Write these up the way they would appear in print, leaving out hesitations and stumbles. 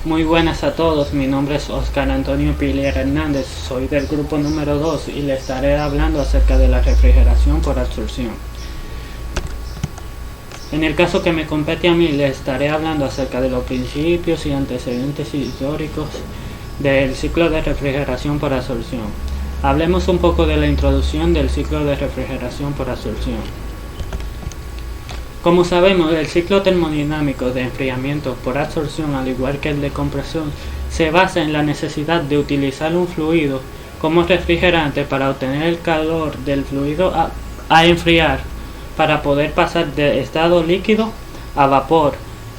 Muy buenas a todos, mi nombre es Oscar Antonio Pilier Hernández, soy del grupo número 2 y le estaré hablando acerca de la refrigeración por absorción. En el caso que me compete a mí, le estaré hablando acerca de los principios y antecedentes históricos del ciclo de refrigeración por absorción. Hablemos un poco de la introducción del ciclo de refrigeración por absorción. Como sabemos, el ciclo termodinámico de enfriamiento por absorción, al igual que el de compresión, se basa en la necesidad de utilizar un fluido como refrigerante para obtener el calor del fluido a enfriar, para poder pasar de estado líquido a vapor,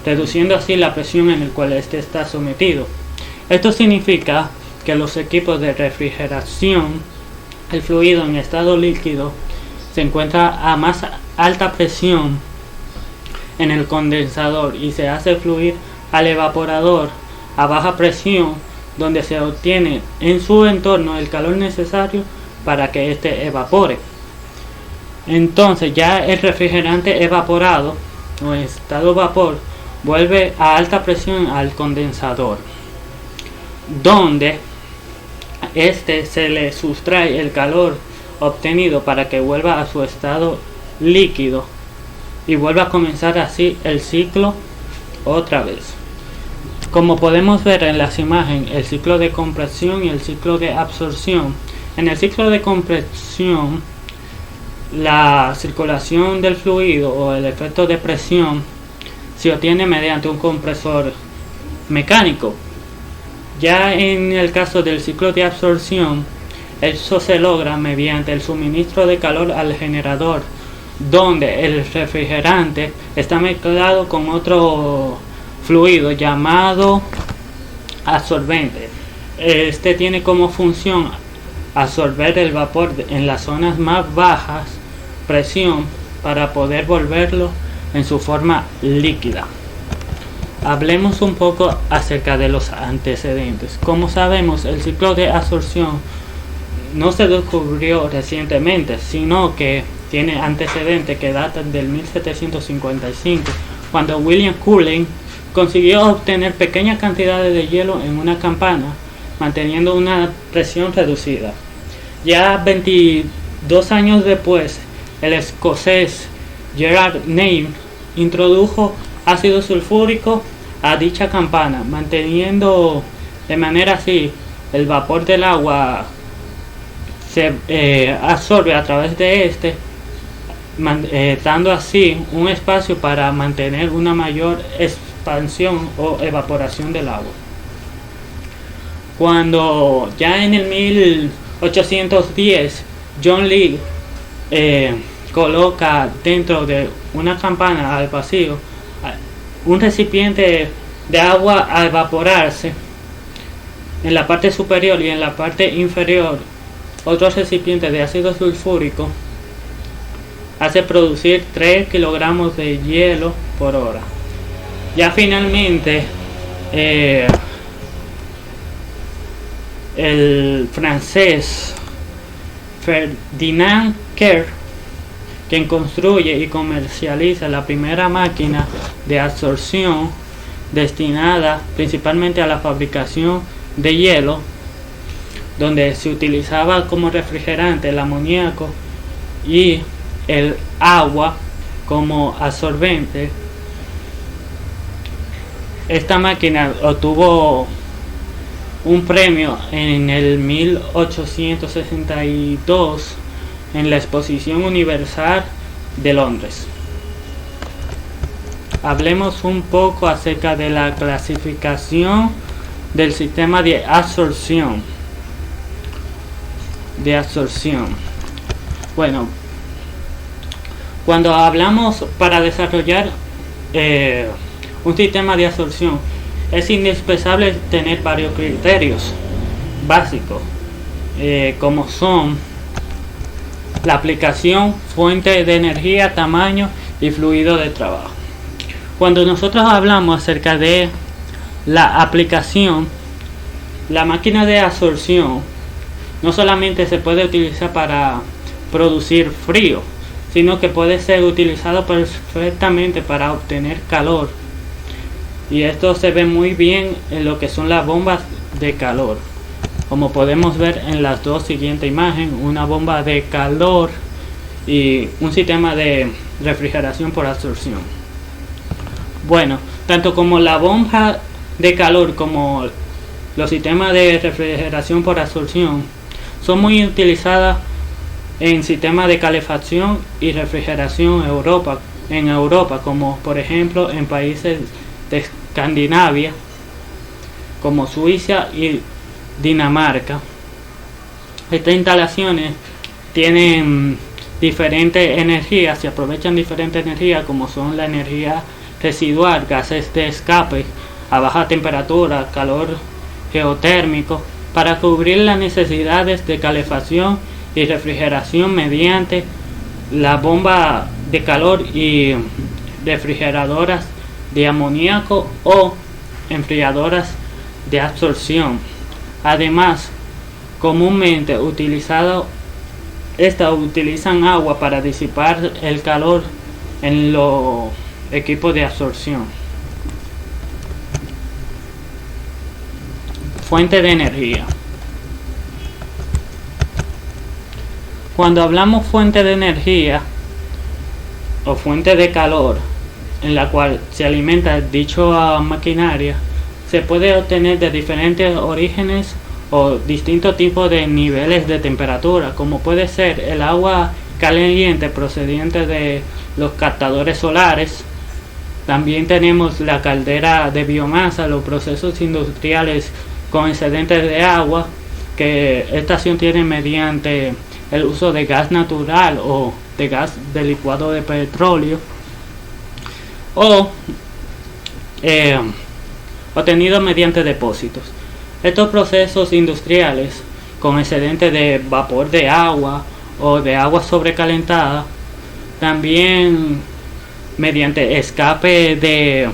reduciendo así la presión en la cual éste está sometido. Esto significa que los equipos de refrigeración, el fluido en estado líquido se encuentra a más alta presión en el condensador y se hace fluir al evaporador a baja presión, donde se obtiene en su entorno el calor necesario para que éste evapore. Entonces ya el refrigerante evaporado o en estado vapor vuelve a alta presión al condensador, donde se le sustrae el calor obtenido para que vuelva a su estado líquido y vuelva a comenzar así el ciclo otra vez. Como podemos ver en las imágenes, el ciclo de compresión y el ciclo de absorción. En el ciclo de compresión, la circulación del fluido o el efecto de presión se obtiene mediante un compresor mecánico. Ya en el caso del ciclo de absorción, eso se logra mediante el suministro de calor al generador, donde el refrigerante está mezclado con otro fluido llamado absorbente. Este tiene como función absorber el vapor en las zonas más bajas presión para poder volverlo en su forma líquida. Hablemos un poco acerca de los antecedentes. Como sabemos, el ciclo de absorción no se descubrió recientemente, sino que tiene antecedentes que datan del 1755, cuando William Cullen consiguió obtener pequeñas cantidades de hielo en una campana, manteniendo una presión reducida. Ya 22 años después, el escocés Gerard Nairn introdujo ácido sulfúrico a dicha campana, manteniendo de manera así el vapor del agua se absorbe a través de dando así un espacio para mantener una mayor expansión o evaporación del agua. Cuando ya en el 1810 John Lee coloca dentro de una campana al vacío un recipiente de agua a evaporarse en la parte superior y en la parte inferior otro recipiente de ácido sulfúrico, hace producir 3 kilogramos de hielo por hora. Ya finalmente el francés Ferdinand Kerr, quien construye y comercializa la primera máquina de absorción destinada principalmente a la fabricación de hielo, donde se utilizaba como refrigerante el amoníaco y el agua como absorbente. Esta máquina obtuvo un premio en el 1862 en la Exposición Universal de Londres. Hablemos un poco acerca de la clasificación del sistema de absorción. Bueno, cuando hablamos para desarrollar un sistema de absorción, es indispensable tener varios criterios básicos, como son la aplicación, fuente de energía, tamaño y fluido de trabajo. Cuando nosotros hablamos acerca de la aplicación, la máquina de absorción no solamente se puede utilizar para producir frío, sino que puede ser utilizado perfectamente para obtener calor y esto se ve muy bien en lo que son las bombas de calor, como podemos ver en las dos siguientes imágenes, una bomba de calor y un sistema de refrigeración por absorción. Bueno, tanto como la bomba de calor como los sistemas de refrigeración por absorción son muy utilizadas en sistemas de calefacción y refrigeración en Europa, como por ejemplo en países de Escandinavia como Suiza y Dinamarca. Estas instalaciones tienen diferentes energías, se aprovechan diferentes energías como son la energía residual, gases de escape a baja temperatura, calor geotérmico, para cubrir las necesidades de calefacción y refrigeración mediante la bomba de calor y refrigeradoras de amoníaco o enfriadoras de absorción. Además, comúnmente utilizan agua para disipar el calor en los equipos de absorción. Fuente de energía. Cuando hablamos fuente de energía o fuente de calor en la cual se alimenta dicha maquinaria, se puede obtener de diferentes orígenes o distintos tipos de niveles de temperatura, como puede ser el agua caliente procedente de los captadores solares. También tenemos la caldera de biomasa, los procesos industriales con excedentes de agua que esta se obtiene mediante el uso de gas natural o de gas de licuado de petróleo, o obtenido mediante depósitos. Estos procesos industriales con excedente de vapor de agua o de agua sobrecalentada, también mediante escape de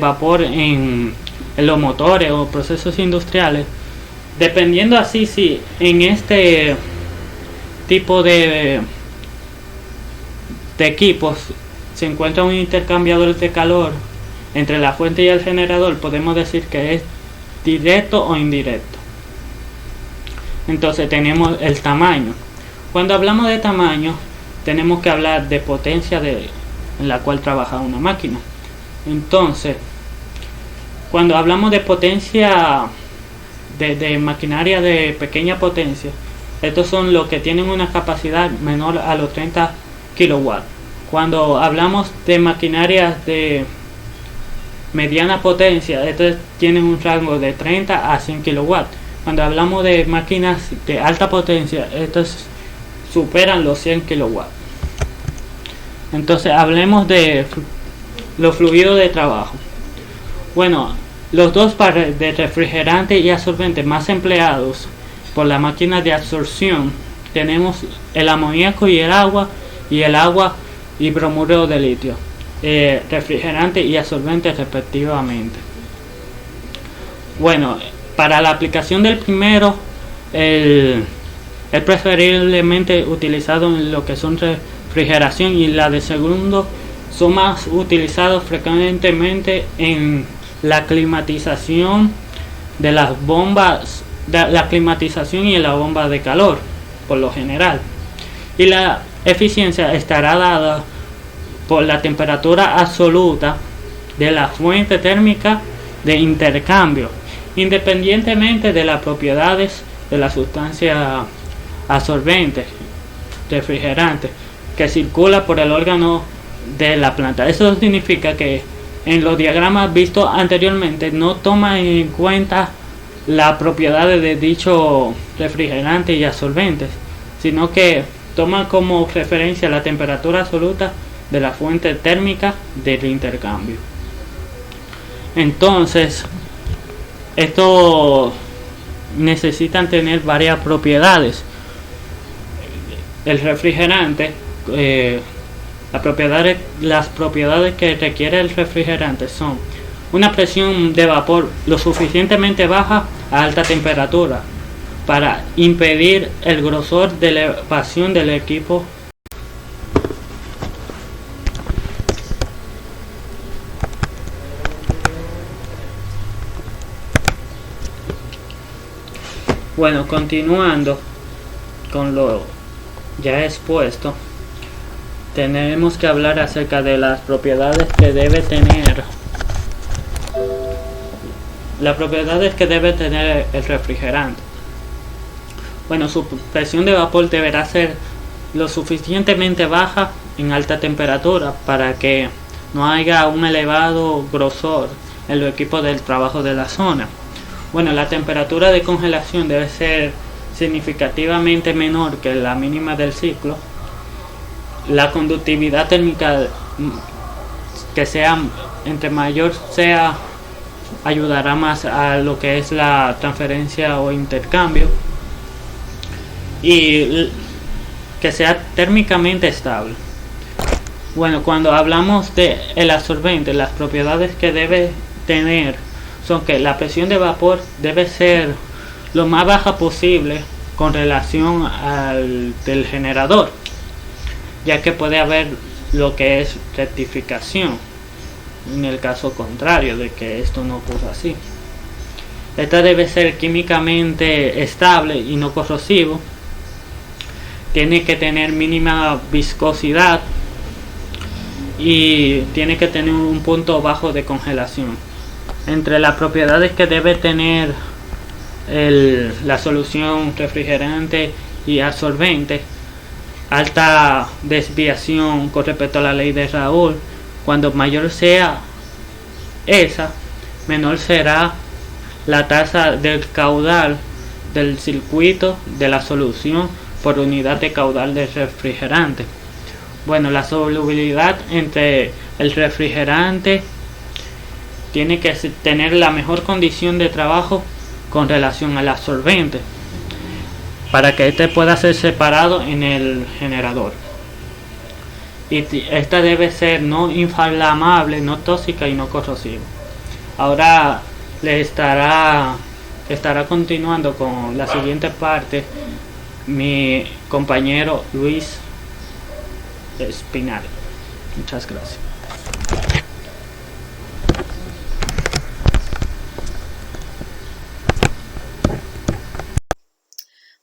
vapor en los motores o procesos industriales, dependiendo así si en este tipo de equipos se encuentra un intercambiador de calor entre la fuente y el generador, podemos decir que es directo o indirecto. Entonces tenemos el tamaño. Cuando hablamos de tamaño, tenemos que hablar de potencia en la cual trabaja una máquina. Entonces, cuando hablamos de potencia de maquinaria de pequeña potencia, estos son los que tienen una capacidad menor a los 30 kilowatts. Cuando hablamos de maquinarias de mediana potencia, estos tienen un rango de 30 a 100 kilowatts. Cuando hablamos de máquinas de alta potencia, estos superan los 100 kilowatts. Entonces hablemos de los fluidos de trabajo. Bueno, los dos pares de refrigerante y absorbente más empleados por la máquina de absorción tenemos el amoníaco y el agua y bromuro de litio, refrigerante y absorbente respectivamente. Bueno, para la aplicación del primero, es preferiblemente utilizado en lo que son refrigeración, y la de segundo son más utilizados frecuentemente en la climatización de las bombas, la climatización y en la bomba de calor por lo general, y la eficiencia estará dada por la temperatura absoluta de la fuente térmica de intercambio, independientemente de las propiedades de la sustancia absorbente refrigerante que circula por el órgano de la planta. Eso significa que en los diagramas vistos anteriormente no toma en cuenta las propiedades de dicho refrigerante y absorbentes, sino que toma como referencia la temperatura absoluta de la fuente térmica del intercambio. Entonces, estos necesitan tener varias propiedades. El refrigerante, las propiedades que requiere el refrigerante son una presión de vapor lo suficientemente baja a alta temperatura para impedir el grosor de elevación del equipo. Bueno, continuando con lo ya expuesto, tenemos que hablar acerca de las propiedades que debe tener el refrigerante. Bueno, su presión de vapor deberá ser lo suficientemente baja en alta temperatura para que no haya un elevado grosor en los equipos del trabajo de la zona. Bueno, la temperatura de congelación debe ser significativamente menor que la mínima del ciclo. La conductividad térmica que sea entre mayor sea ayudará más a lo que es la transferencia o intercambio, y que sea térmicamente estable. Bueno, cuando hablamos de el absorbente, las propiedades que debe tener son que la presión de vapor debe ser lo más baja posible con relación al del generador, ya que puede haber lo que es rectificación en el caso contrario de que esto no ocurra así. Esta debe ser químicamente estable y no corrosivo. Tiene que tener mínima viscosidad y tiene que tener un punto bajo de congelación. Entre las propiedades que debe tener la solución refrigerante y absorbente: alta desviación con respecto a la ley de Raoult. Cuando mayor sea esa, menor será la tasa del caudal del circuito de la solución por unidad de caudal del refrigerante. Bueno, la solubilidad entre el refrigerante tiene que tener la mejor condición de trabajo con relación al absorbente, para que este pueda ser separado en el generador. Y esta debe ser no inflamable, no tóxica y no corrosiva. Ahora le estará continuando con la siguiente parte mi compañero Luis Espinal. Muchas gracias.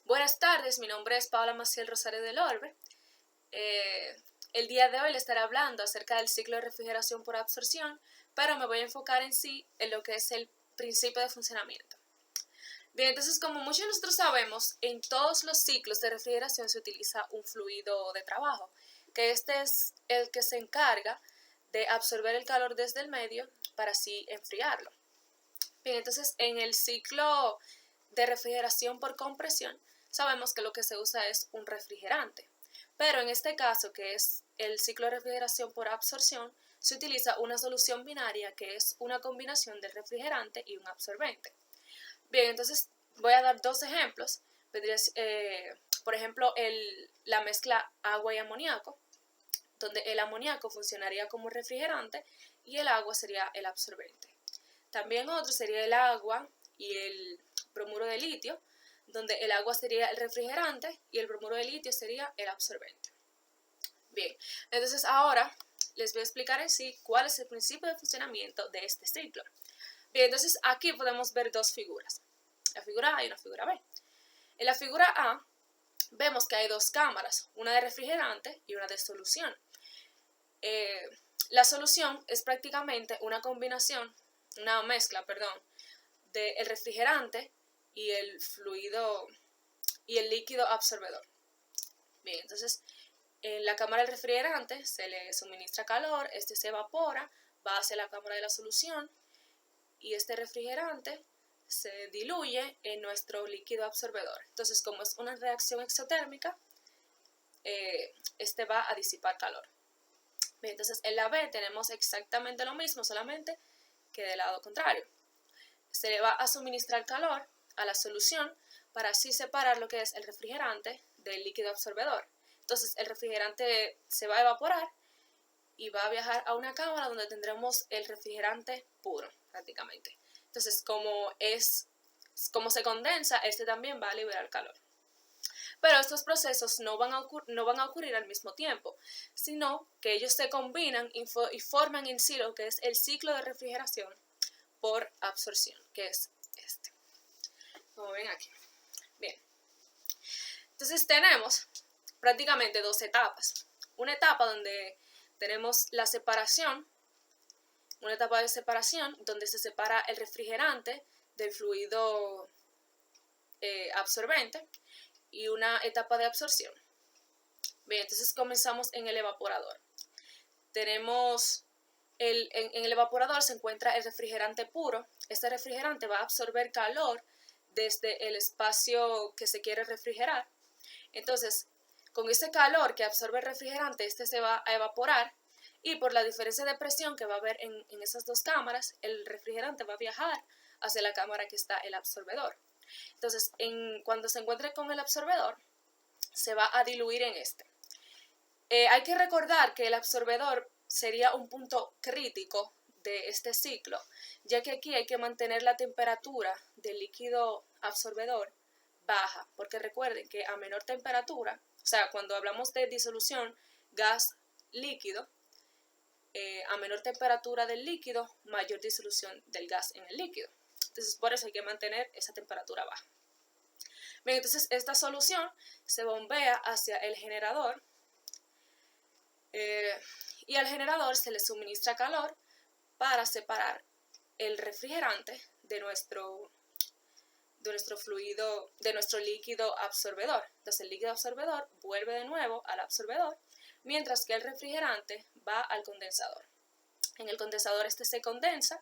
Buenas tardes, mi nombre es Paula Maciel Rosario del Orbe. El día de hoy le estaré hablando acerca del ciclo de refrigeración por absorción, pero me voy a enfocar en sí en lo que es el principio de funcionamiento. Bien, entonces, como muchos de nosotros sabemos, en todos los ciclos de refrigeración se utiliza un fluido de trabajo, que este es el que se encarga de absorber el calor desde el medio para así enfriarlo. Bien, entonces, en el ciclo de refrigeración por compresión, sabemos que lo que se usa es un refrigerante. Pero en este caso, que es el ciclo de refrigeración por absorción, se utiliza una solución binaria que es una combinación del refrigerante y un absorbente. Bien, entonces voy a dar dos ejemplos. Por ejemplo, la mezcla agua y amoníaco, donde el amoníaco funcionaría como refrigerante y el agua sería el absorbente. También otro sería el agua y el bromuro de litio, donde el agua sería el refrigerante y el bromuro de litio sería el absorbente. Bien, entonces ahora les voy a explicar en sí cuál es el principio de funcionamiento de este ciclo. Bien, entonces aquí podemos ver dos figuras, la figura A y una figura B. En la figura A vemos que hay dos cámaras, una de refrigerante y una de solución. La solución es prácticamente una mezcla, del refrigerante y el fluido y el líquido absorbedor. Bien, entonces en la cámara del refrigerante se le suministra calor, este se evapora, va hacia la cámara de la solución y este refrigerante se diluye en nuestro líquido absorbedor. Entonces, como es una reacción exotérmica, este va a disipar calor. Bien, entonces en la B tenemos exactamente lo mismo, solamente que del lado contrario. Se le va a suministrar calor a la solución para así separar lo que es el refrigerante del líquido absorbedor. Entonces el refrigerante se va a evaporar y va a viajar a una cámara donde tendremos el refrigerante puro prácticamente. Entonces como se condensa, este también va a liberar calor. Pero estos procesos no van a ocurrir al mismo tiempo, sino que ellos se combinan y forman en sí lo que es el ciclo de refrigeración por absorción, que es este. Como ven aquí. Entonces tenemos prácticamente dos etapas. Una etapa donde tenemos la separación, una etapa de separación donde se separa el refrigerante del fluido absorbente, y una etapa de absorción. Bien, entonces comenzamos en el evaporador. Tenemos en el evaporador se encuentra el refrigerante puro. Este refrigerante va a absorber calor desde el espacio que se quiere refrigerar. Entonces, con ese calor que absorbe el refrigerante, este se va a evaporar, y por la diferencia de presión que va a haber en esas dos cámaras, el refrigerante va a viajar hacia la cámara que está el absorbedor. Entonces, cuando se encuentre con el absorbedor, se va a diluir en este. Hay que recordar que el absorbedor sería un punto crítico de este ciclo, ya que aquí hay que mantener la temperatura del líquido absorbedor baja, porque recuerden que a menor temperatura, o sea, cuando hablamos de disolución gas-líquido, a menor temperatura del líquido, mayor disolución del gas en el líquido. Entonces, por eso hay que mantener esa temperatura baja. Bien, entonces esta solución se bombea hacia el generador, y al generador se le suministra calor para separar el refrigerante de nuestro fluido, de nuestro líquido absorbedor. Entonces el líquido absorbedor vuelve de nuevo al absorbedor, mientras que el refrigerante va al condensador. En el condensador este se condensa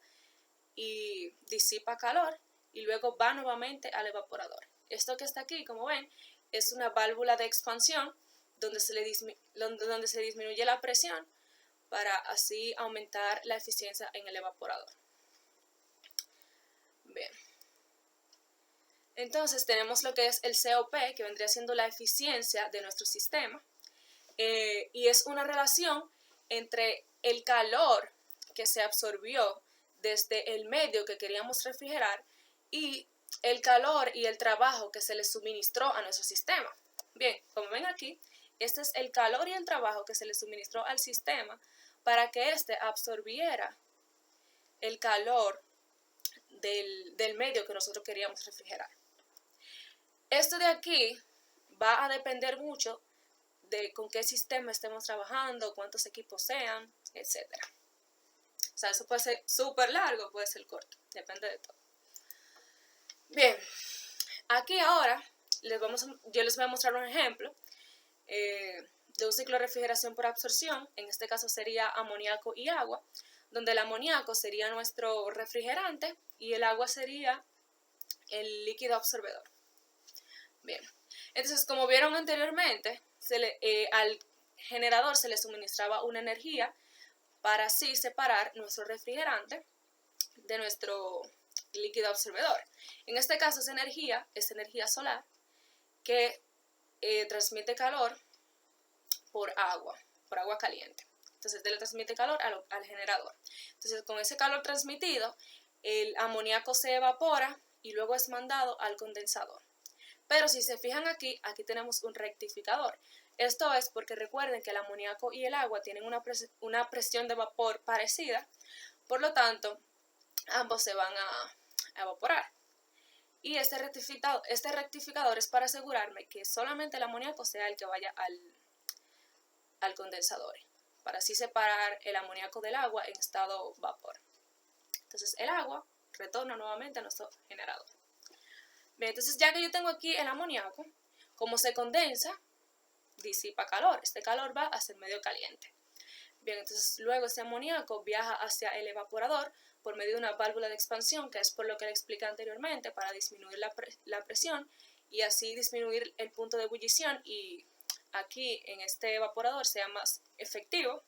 y disipa calor, y luego va nuevamente al evaporador. Esto que está aquí, como ven, es una válvula de expansión donde se disminuye la presión para así aumentar la eficiencia en el evaporador. Bien. Entonces tenemos lo que es el COP, que vendría siendo la eficiencia de nuestro sistema, y es una relación entre el calor que se absorbió desde el medio que queríamos refrigerar y el calor y el trabajo que se le suministró a nuestro sistema. Bien, como ven aquí, este es el calor y el trabajo que se le suministró al sistema para que éste absorbiera el calor del medio que nosotros queríamos refrigerar. Esto de aquí va a depender mucho de con qué sistema estemos trabajando, cuántos equipos sean, etc. O sea, eso puede ser súper largo, puede ser corto, depende de todo. Bien, aquí ahora yo les voy a mostrar un ejemplo de un ciclo de refrigeración por absorción. En este caso sería amoníaco y agua, donde el amoníaco sería nuestro refrigerante y el agua sería el líquido absorbedor. Bien, entonces como vieron anteriormente, al generador se le suministraba una energía para así separar nuestro refrigerante de nuestro líquido absorbedor. En este caso esa energía es energía solar que transmite calor por agua caliente. Entonces le transmite calor al generador. Entonces con ese calor transmitido, el amoníaco se evapora y luego es mandado al condensador. Pero si se fijan aquí tenemos un rectificador. Esto es porque recuerden que el amoníaco y el agua tienen una presión de vapor parecida, por lo tanto, ambos se van a evaporar. Y este rectificador es para asegurarme que solamente el amoníaco sea el que vaya al condensador, para así separar el amoníaco del agua en estado vapor. Entonces el agua retorna nuevamente a nuestro generador. Bien, entonces ya que yo tengo aquí el amoníaco, como se condensa, disipa calor. Este calor va hacia el medio caliente. Bien, entonces luego ese amoníaco viaja hacia el evaporador por medio de una válvula de expansión, que es por lo que le expliqué anteriormente, para disminuir la presión y así disminuir el punto de ebullición y aquí en este evaporador sea más efectivo.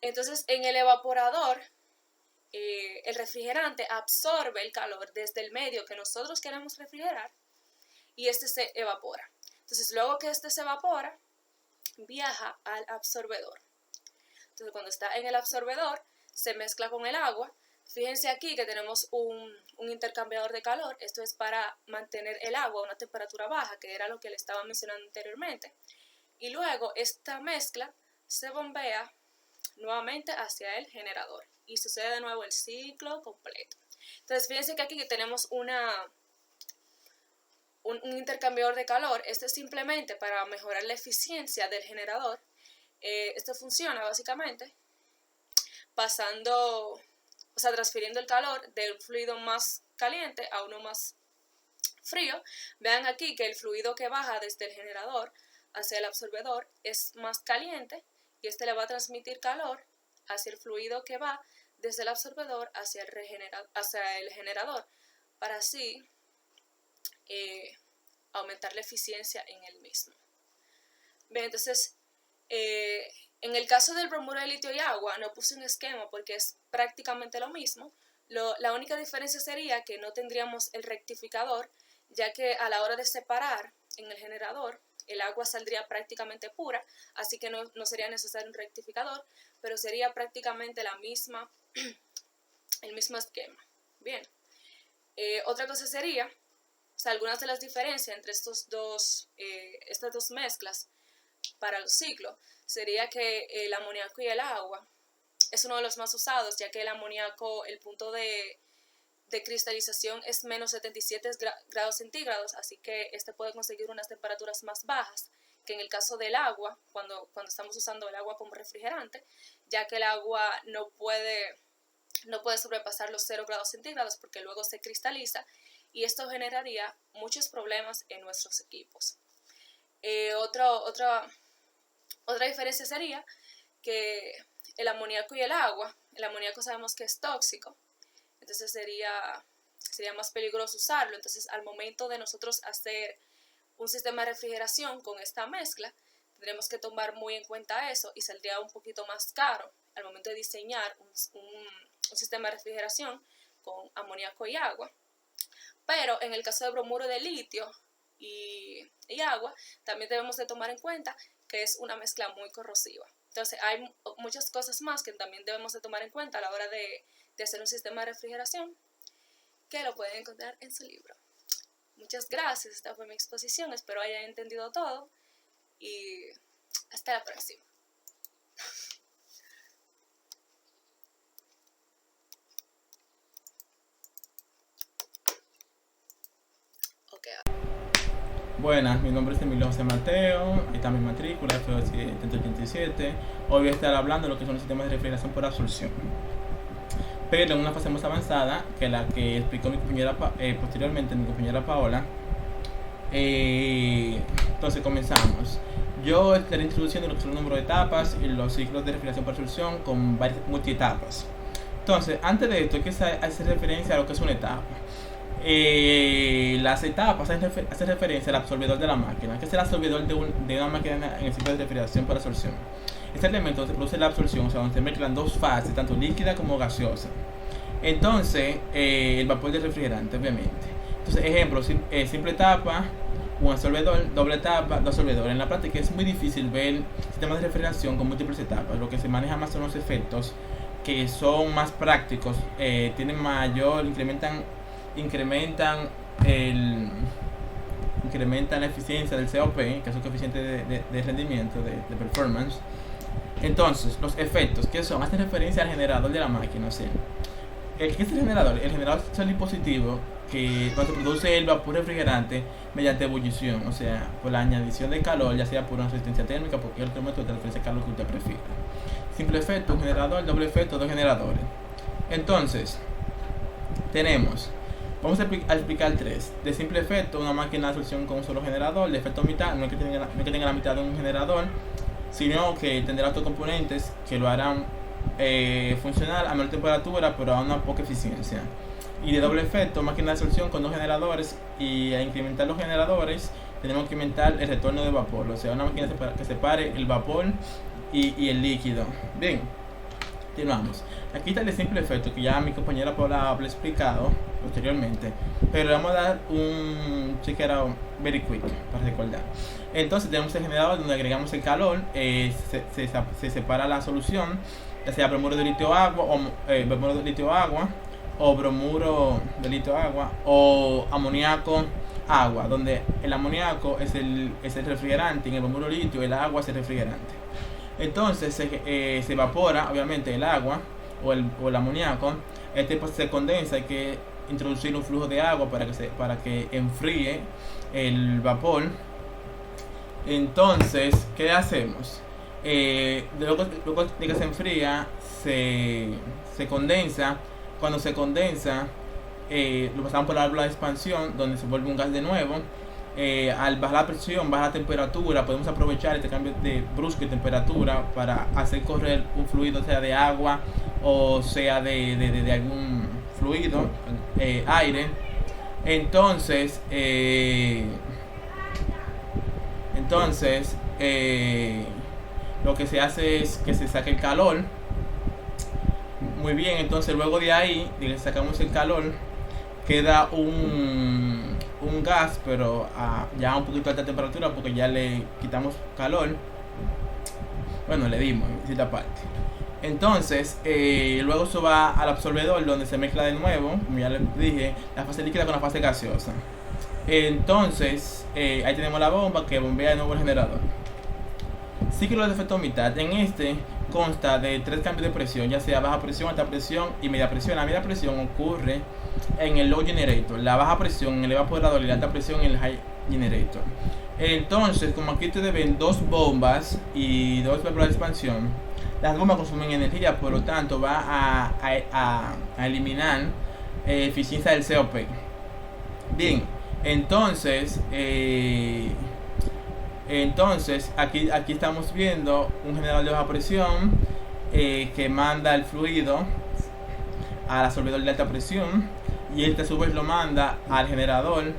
Entonces en el evaporador el refrigerante absorbe el calor desde el medio que nosotros queremos refrigerar y este se evapora. Entonces luego que este se evapora, viaja al absorbedor. Entonces cuando está en el absorbedor se mezcla con el agua. Fíjense aquí que tenemos un intercambiador de calor. Esto es para mantener el agua a una temperatura baja, que era lo que le estaba mencionando anteriormente. Y luego esta mezcla se bombea nuevamente hacia el generador y sucede de nuevo el ciclo completo. Entonces fíjense que aquí tenemos una un intercambiador de calor. Esto es simplemente para mejorar la eficiencia del generador. Esto funciona básicamente transfiriendo el calor del fluido más caliente a uno más frío. Vean aquí que el fluido que baja desde el generador hacia el absorbedor es más caliente y este le va a transmitir calor hacia el fluido que va desde el absorbedor hacia el generador, para así aumentar la eficiencia en el mismo. Bien, entonces, en el caso del bromuro de litio y agua, no puse un esquema porque es prácticamente lo mismo. La única diferencia sería que no tendríamos el rectificador, ya que a la hora de separar en el generador, el agua saldría prácticamente pura, así que no sería necesario un rectificador, pero sería prácticamente el mismo esquema. Bien, otra cosa sería, algunas de las diferencias entre estas dos mezclas para los ciclos, sería que el amoníaco y el agua es uno de los más usados, ya que el amoníaco, el punto de cristalización es menos 77 grados centígrados, así que este puede conseguir unas temperaturas más bajas que en el caso del agua, cuando estamos usando el agua como refrigerante, ya que el agua no puede sobrepasar los 0 grados centígrados porque luego se cristaliza y esto generaría muchos problemas en nuestros equipos. Otra diferencia sería que el amoníaco y el amoníaco sabemos que es tóxico, entonces sería más peligroso usarlo. Entonces, al momento de nosotros hacer un sistema de refrigeración con esta mezcla, tendremos que tomar muy en cuenta eso y saldría un poquito más caro al momento de diseñar un sistema de refrigeración con amoníaco y agua. Pero en el caso de bromuro de litio y agua, también debemos de tomar en cuenta que es una mezcla muy corrosiva. Entonces, hay muchas cosas más que también debemos de tomar en cuenta a la hora de hacer un sistema de refrigeración, que lo pueden encontrar en su libro. Muchas gracias, esta fue mi exposición, espero hayan entendido todo y hasta la próxima. Buenas, mi nombre es Emilio José Mateo, ahí está mi matrícula, fue 787. Hoy voy a estar hablando de lo que son los sistemas de refrigeración por absorción, pero en una fase más avanzada que la que explicó posteriormente mi compañera Paola. Entonces comenzamos. Yo estaré introduciendo lo que son el número de etapas y los ciclos de refrigeración por absorción con varias multietapas. Entonces, antes de esto hay que hacer referencia a lo que es una etapa. Las etapas hacen referencia al absorbedor de la máquina, que es el absorbedor de una máquina en el ciclo de refrigeración por absorción. Este elemento se produce la absorción, o sea, donde se mezclan dos fases, tanto líquida como gaseosa. Entonces, el vapor del refrigerante, obviamente. Entonces, ejemplo, simple etapa, un absorbedor, doble etapa, dos absorbedores. En la práctica es muy difícil ver sistemas de refrigeración con múltiples etapas. Lo que se maneja más son los efectos que son más prácticos, tienen mayor, incrementan la eficiencia del COP, que es un coeficiente de rendimiento, de performance. Entonces, los efectos, ¿qué son? Hacen referencia al generador de la máquina. O sea, ¿qué es el generador? El generador es el dispositivo que cuando se produce el vapor refrigerante mediante ebullición, o sea, por la añadición de calor, ya sea por una resistencia térmica, por cualquier otro método de transferencia de calor que usted prefiera. Simple efecto, un generador, doble efecto, dos generadores. Entonces, vamos a explicar tres. De simple efecto, una máquina de absorción con un solo generador. De efecto mitad, no es que tenga la mitad de un generador, sino que tendrá otros componentes que lo harán funcionar a menor temperatura, pero a una poca eficiencia. Y de doble efecto, máquina de absorción con dos generadores, y al incrementar los generadores tenemos que incrementar el retorno de vapor, o sea, una máquina que separe el vapor y el líquido. Bien, continuamos. Aquí está el simple efecto que ya mi compañera Paula ha explicado posteriormente, pero le vamos a dar un check it out very quick para recordar. Entonces tenemos el generador donde agregamos el calor, se separa la solución, ya sea bromuro de litio agua o bromuro de litio agua o amoníaco agua, donde el amoníaco es el refrigerante y en el bromuro de litio el agua es el refrigerante. Entonces se evapora obviamente el agua o el amoníaco, pues se condensa, que introducir un flujo de agua para que enfríe el vapor. Entonces, ¿qué hacemos? Luego de que se enfría, se condensa. Cuando se condensa, lo pasamos por la válvula de expansión, donde se vuelve un gas de nuevo. Al bajar la presión, baja la temperatura, podemos aprovechar este cambio de brusco de temperatura para hacer correr un fluido, sea de agua o sea de algún fluido, aire. Entonces, lo que se hace es que se saque el calor. Muy bien, entonces luego de ahí, de que sacamos el calor, queda un gas, pero ya un poquito de alta temperatura porque ya le quitamos calor. Bueno, le dimos en cierta parte. Entonces, luego se va al absorbedor donde se mezcla de nuevo, como ya les dije, la fase líquida con la fase gaseosa. Entonces, ahí tenemos la bomba que bombea de nuevo el generador. Ciclo de efecto mitad. En este consta de 3 cambios de presión, ya sea baja presión, alta presión y media presión. La media presión ocurre en el low generator, la baja presión en el evaporador y la alta presión en el high generator. Entonces, como aquí ustedes ven 2 bombas y 2 válvulas de expansión, las bombas consumen energía, por lo tanto va a eliminar eficiencia del COP. Bien, entonces aquí estamos viendo un generador de baja presión que manda el fluido al absorbedor de alta presión, y este a su vez lo manda al generador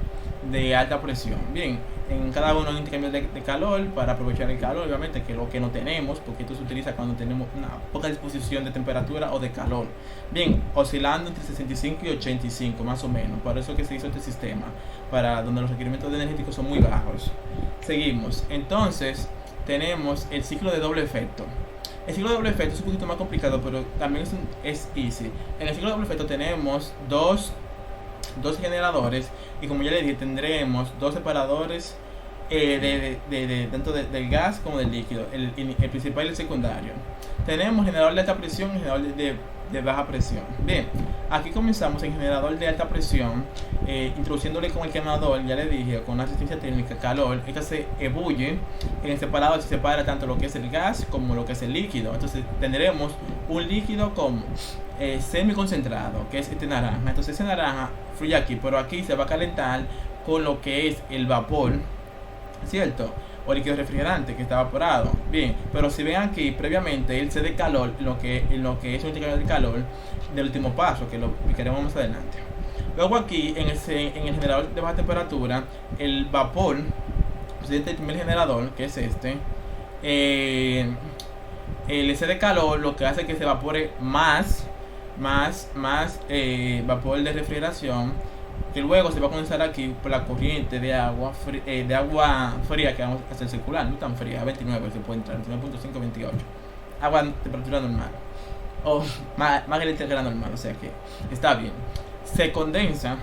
de alta presión. Bien, en cada uno hay un intercambio de calor para aprovechar el calor, obviamente, que es lo que no tenemos, porque esto se utiliza cuando tenemos una poca disposición de temperatura o de calor. Bien, oscilando entre 65 y 85 más o menos, por eso que se hizo este sistema, para donde los requerimientos energéticos son muy bajos. Seguimos, entonces tenemos el ciclo de doble efecto. El ciclo de doble efecto es un poquito más complicado, pero también es easy. En el ciclo de doble efecto tenemos dos generadores, y como ya les dije, tendremos 2 separadores tanto del gas como del líquido, el principal y el secundario. Tenemos generador de alta presión y generador de baja presión. Bien, aquí comenzamos en generador de alta presión, introduciéndole con el quemador, ya les dije, con asistencia técnica, calor. Esta se ebulle, en el separador se separa tanto lo que es el gas como lo que es el líquido. Entonces tendremos un líquido como semi concentrado, que es este naranja. Entonces ese naranja fluye aquí, pero aquí se va a calentar con lo que es el vapor, ¿cierto? O líquido refrigerante que está evaporado. Bien, pero si ven aquí, previamente él cede calor en lo que es un intercambio de calor del último paso, que lo explicaremos más adelante. Luego aquí en el generador de baja temperatura, el vapor procedente del primer generador, que es este, le cede calor, lo que hace que se evapore más vapor de refrigeración, que luego se va a condensar aquí por la corriente de agua fría que vamos a hacer circular, no tan fría, a 29 se puede entrar, 29.5, 28, agua a temperatura normal, o más caliente que la normal, o sea que está bien. Se condensa,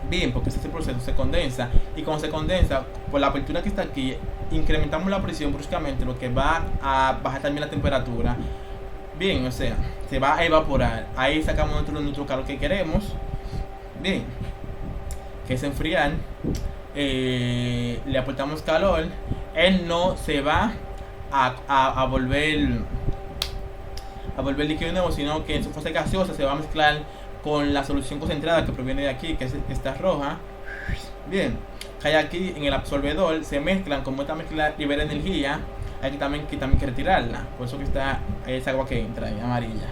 bien, porque este proceso se condensa, y cuando se condensa, por la apertura que está aquí, incrementamos la presión bruscamente, lo que va a bajar también la temperatura. Bien, o sea, se va a evaporar, ahí sacamos nuestro calor que queremos. Bien, que es enfriar, le aportamos calor, él no se va a volver líquido nuevo, sino que en su fase gaseosa se va a mezclar con la solución concentrada que proviene de aquí, que es esta roja. Bien, cae aquí en el absorbedor, se mezclan, como esta mezcla libera energía, hay que también que retirarla, por eso que está esa agua que entra ahí, amarilla.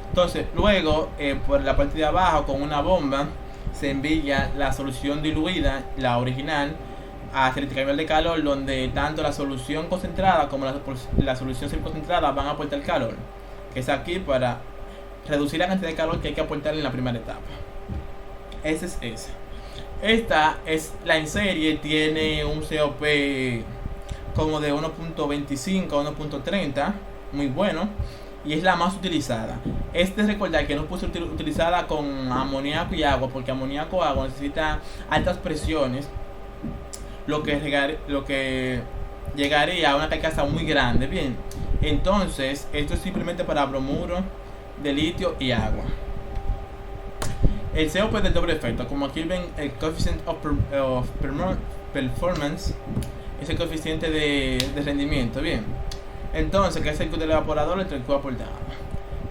Entonces, luego, por la parte de abajo, con una bomba, se envía la solución diluida, la original, hacia el intercambio de calor, donde tanto la solución concentrada como la solución semiconcentrada van a aportar calor, que es aquí para reducir la cantidad de calor que hay que aportar en la primera etapa. Ese es ese. Esta es la en serie, tiene un COP como de 1.25 a 1.30, muy bueno, y es la más utilizada. Recordar que no puede ser utilizada con amoníaco y agua, porque amoníaco y agua necesita altas presiones, lo que llegaría a una carcasa muy grande. Bien, entonces esto es simplemente para bromuro de litio y agua. El COP es del doble efecto. Como aquí ven, el coefficient of performance es el coeficiente de rendimiento. Bien, entonces, ¿qué es el del evaporador entre el Q aportado?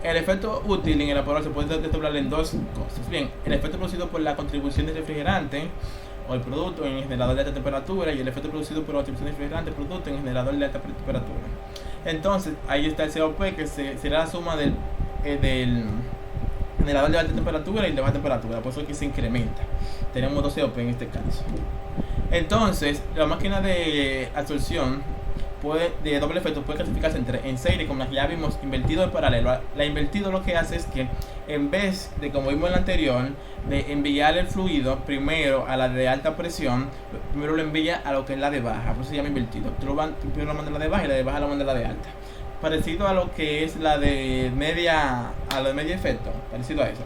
El efecto útil en el evaporador se puede desdoblar en dos cosas. Bien, el efecto producido por la contribución del refrigerante o el producto en el generador de alta temperatura, y el efecto producido por la contribución del refrigerante producto en el generador de alta temperatura. Entonces, ahí está el COP, que será la suma del generador de alta temperatura y de baja temperatura, por eso aquí se incrementa. Tenemos dos COP en este caso. Entonces, la máquina de absorción de doble efecto puede clasificarse en serie, como la que ya vimos, invertido en paralelo. La invertido lo que hace es que, en vez de, como vimos en la anterior, de enviar el fluido primero a la de alta presión, primero lo envía a lo que es la de baja, por eso se llama invertido. Primero lo manda a la de baja y la de baja lo manda a la de alta. Parecido a lo que es la de media, efecto, parecido a eso.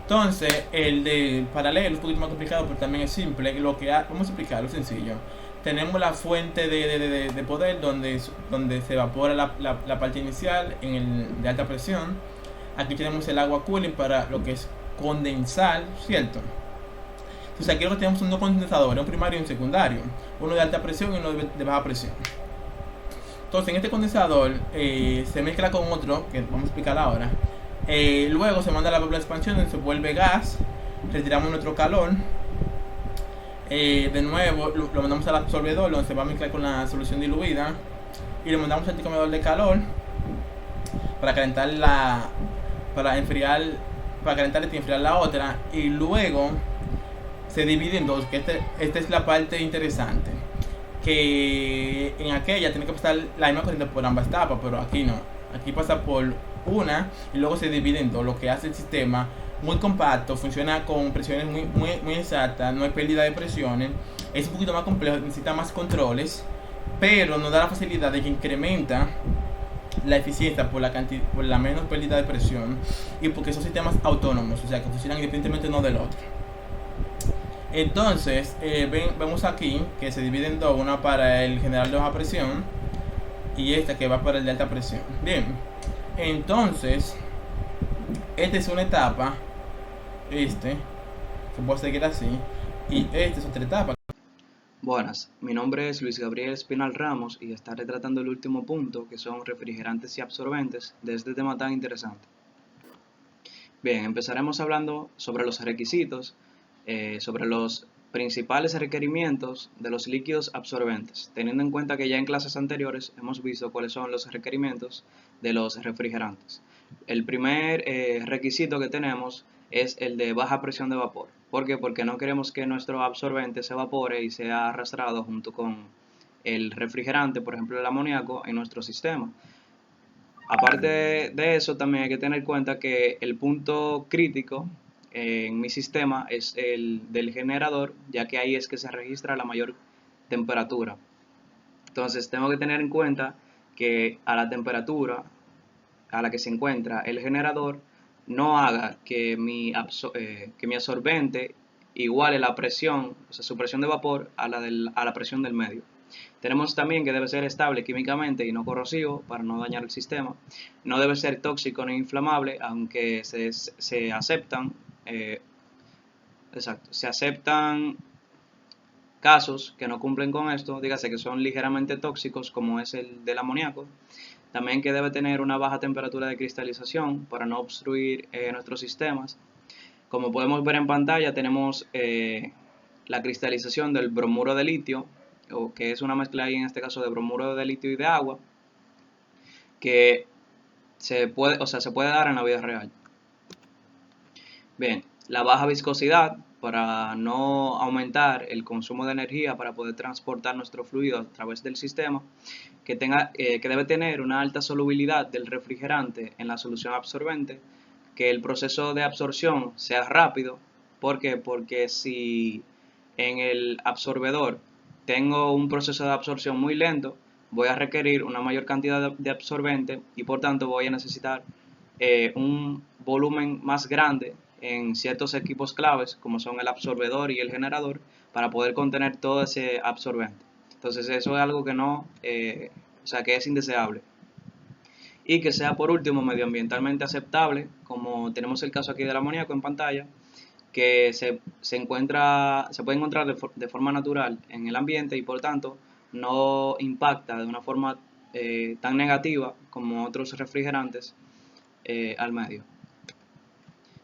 Entonces, el de paralelo es un poquito más complicado, pero también es simple. Vamos a explicarlo sencillo. Tenemos la fuente de poder donde se evapora la parte inicial de alta presión. Aquí tenemos el agua cooling para lo que es condensar, ¿cierto? Entonces aquí lo que tenemos son dos condensadores, un primario y un secundario, uno de alta presión y uno de baja presión. Entonces en este condensador se mezcla con otro, que vamos a explicar ahora. Luego se manda a la válvula de expansión donde se vuelve gas, retiramos nuestro calor. De nuevo lo mandamos al absorbedor donde se va a mezclar con la solución diluida y le mandamos al anticomedor de calor para calentar para calentar y enfriar la otra, y luego se divide en dos, que esta es la parte interesante, que en aquella tiene que pasar la misma corriente por ambas tapas, pero aquí no, aquí pasa por una y luego se divide en dos, lo que hace el sistema muy compacto, funciona con presiones muy exactas, no hay pérdida de presiones, es un poquito más complejo, necesita más controles, pero nos da la facilidad de que incrementa la eficiencia por la menos pérdida de presión y porque son sistemas autónomos, o sea que funcionan independientemente uno del otro. Entonces, vemos aquí que se divide en dos, una para el generador de baja presión y esta que va para el de alta presión. Bien, entonces, esta es una etapa, que puedo seguir así, y esta es otra etapa. Buenas, mi nombre es Luis Gabriel Espinal Ramos y estaré tratando el último punto, que son refrigerantes y absorbentes, de este tema tan interesante. Bien, empezaremos hablando sobre los requisitos, sobre los principales requerimientos de los líquidos absorbentes, teniendo en cuenta que ya en clases anteriores hemos visto cuáles son los requerimientos de los refrigerantes. El primer requisito que tenemos es el de baja presión de vapor. ¿Por qué? Porque no queremos que nuestro absorbente se evapore y sea arrastrado junto con el refrigerante, por ejemplo el amoníaco, en nuestro sistema. Aparte de eso, también hay que tener en cuenta que el punto crítico en mi sistema es el del generador, ya que ahí es que se registra la mayor temperatura. Entonces tengo que tener en cuenta que a la temperatura a la que se encuentra el generador no haga que mi absorbente iguale la presión, o sea, su presión de vapor a la presión del medio. Tenemos también que debe ser estable químicamente y no corrosivo para no dañar el sistema. No debe ser tóxico ni inflamable, aunque se aceptan casos que no cumplen con esto, dígase que son ligeramente tóxicos, como es el del amoníaco. También que debe tener una baja temperatura de cristalización para no obstruir nuestros sistemas. Como podemos ver en pantalla, tenemos la cristalización del bromuro de litio, o que es una mezcla ahí en este caso de bromuro de litio y de agua, que se puede dar en la vida real. Bien, la baja viscosidad para no aumentar el consumo de energía para poder transportar nuestro fluido a través del sistema, que debe tener una alta solubilidad del refrigerante en la solución absorbente, que el proceso de absorción sea rápido. ¿Por qué? Porque si en el absorbedor tengo un proceso de absorción muy lento, voy a requerir una mayor cantidad de absorbente y por tanto voy a necesitar un volumen más grande en ciertos equipos claves como son el absorbedor y el generador para poder contener todo ese absorbente. Entonces eso es algo que que es indeseable. y que sea por último medioambientalmente aceptable, como tenemos el caso aquí del amoníaco en pantalla, que se puede encontrar de forma natural en el ambiente y por tanto no impacta de una forma tan negativa como otros refrigerantes al medio.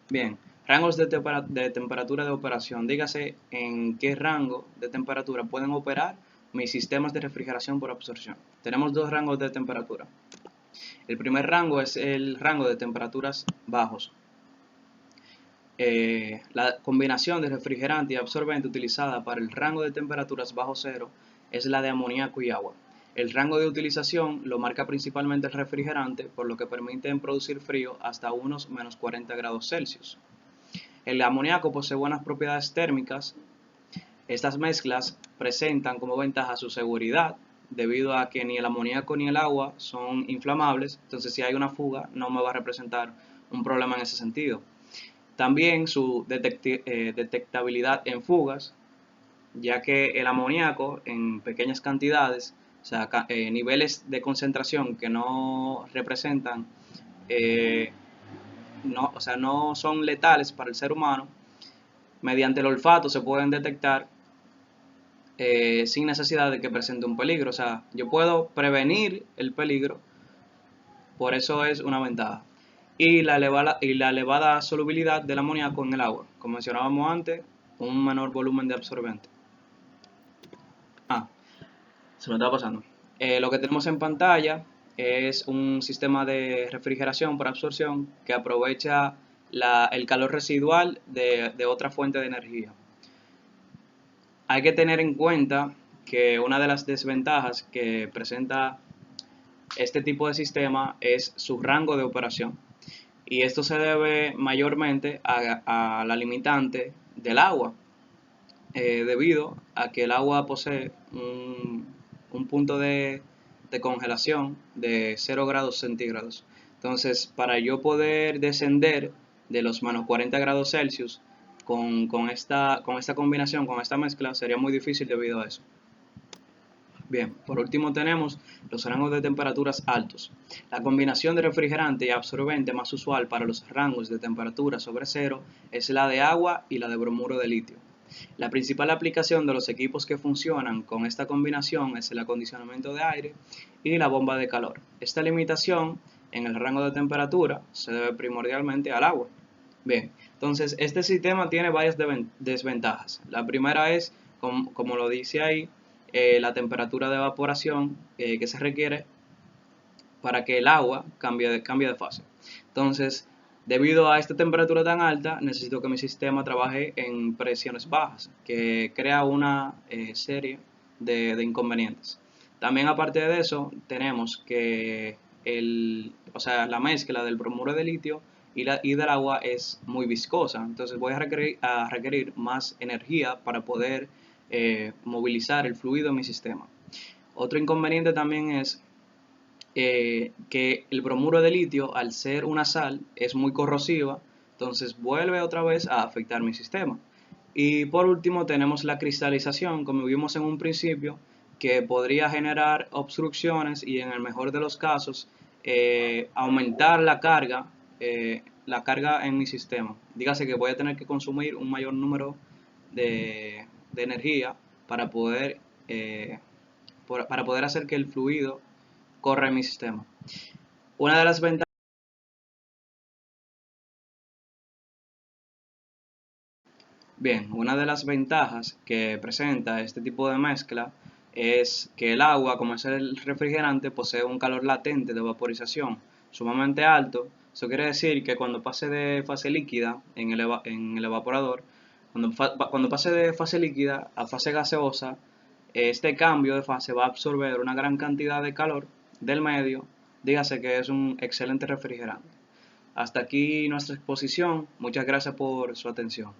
Bien, rangos de temperatura de operación. Dígase en qué rango de temperatura pueden operar mis sistemas de refrigeración por absorción. Tenemos dos rangos de temperatura. El primer rango es el rango de temperaturas bajos. La combinación de refrigerante y absorbente utilizada para el rango de temperaturas bajo cero es la de amoníaco y agua. El rango de utilización lo marca principalmente el refrigerante, por lo que permiten producir frío hasta unos menos 40 grados Celsius. El amoníaco posee buenas propiedades térmicas. Estas mezclas presentan como ventaja su seguridad, debido a que ni el amoníaco ni el agua son inflamables, entonces si hay una fuga no me va a representar un problema en ese sentido. También su detectabilidad en fugas, ya que el amoníaco en pequeñas cantidades, o sea, niveles de concentración que no representan, no son letales para el ser humano, mediante el olfato se pueden detectar sin necesidad de que presente un peligro. O sea, yo puedo prevenir el peligro, por eso es una ventaja. Y la elevada solubilidad del amoníaco en el agua. Como mencionábamos antes, un menor volumen de absorbente. Se me estaba pasando. Lo que tenemos en pantalla es un sistema de refrigeración por absorción que aprovecha el calor residual de otra fuente de energía. Hay que tener en cuenta que una de las desventajas que presenta este tipo de sistema es su rango de operación. Y esto se debe mayormente a la limitante del agua, debido a que el agua posee un punto de congelación de 0 grados centígrados. Entonces, para yo poder descender de los menos 40 grados Celsius con esta combinación, con esta mezcla, sería muy difícil debido a eso. Bien, por último tenemos los rangos de temperaturas altos. La combinación de refrigerante y absorbente más usual para los rangos de temperatura sobre cero es la de agua y la de bromuro de litio. La principal aplicación de los equipos que funcionan con esta combinación es el acondicionamiento de aire y la bomba de calor. Esta limitación en el rango de temperatura se debe primordialmente al agua. Bien, entonces este sistema tiene varias desventajas. La primera es, como lo dice ahí, la temperatura de evaporación que se requiere para que el agua cambie de fase. Entonces, debido a esta temperatura tan alta, necesito que mi sistema trabaje en presiones bajas, que crea una serie de inconvenientes. También aparte de eso, tenemos que la mezcla del bromuro de litio y del agua es muy viscosa, entonces voy a requerir más energía para poder movilizar el fluido en mi sistema. Otro inconveniente también es que el bromuro de litio, al ser una sal, es muy corrosiva, entonces vuelve otra vez a afectar mi sistema. Y por último tenemos la cristalización, como vimos en un principio, que podría generar obstrucciones y en el mejor de los casos aumentar la carga en mi sistema. Dígase que voy a tener que consumir un mayor número de energía para poder hacer que el fluido corra en mi sistema. Una de las ventajas que presenta este tipo de mezcla es que el agua, como es el refrigerante, posee un calor latente de vaporización sumamente alto. Eso quiere decir que cuando pase de fase líquida en el evaporador, cuando pase de fase líquida a fase gaseosa, este cambio de fase va a absorber una gran cantidad de calor del medio. Dígase que es un excelente refrigerante. Hasta aquí nuestra exposición. Muchas gracias por su atención.